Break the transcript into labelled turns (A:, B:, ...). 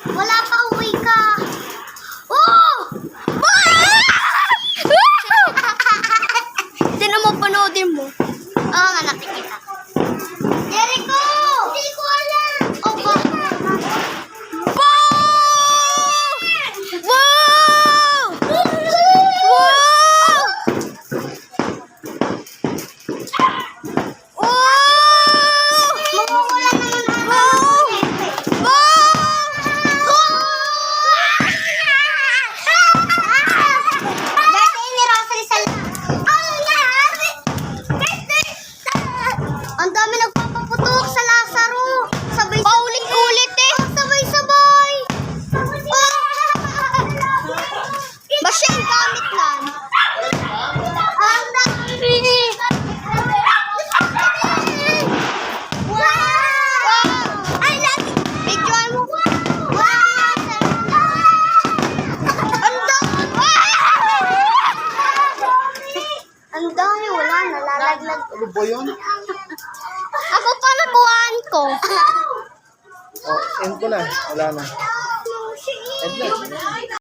A: Wala pa, uwi ka. Oh! Tinan mo, panoodin mo. Oo nga, nakikita. Jericho! Hindi ko alam. Oh, ba? Ang dami nagpapaputok sa Lazaro. Sabay paulit-ulit eh. Oh, sabay-sabay. Basta yung gamit lang. Ang dami. Wow! Ay, lagi. Picture mo. Wow! Ang dami. Ang dami. Wala, nalalaglag.
B: Ano ba yun?
A: Ako pa nakuhaan ko.
B: Oh, end ko na. Wala na. End na.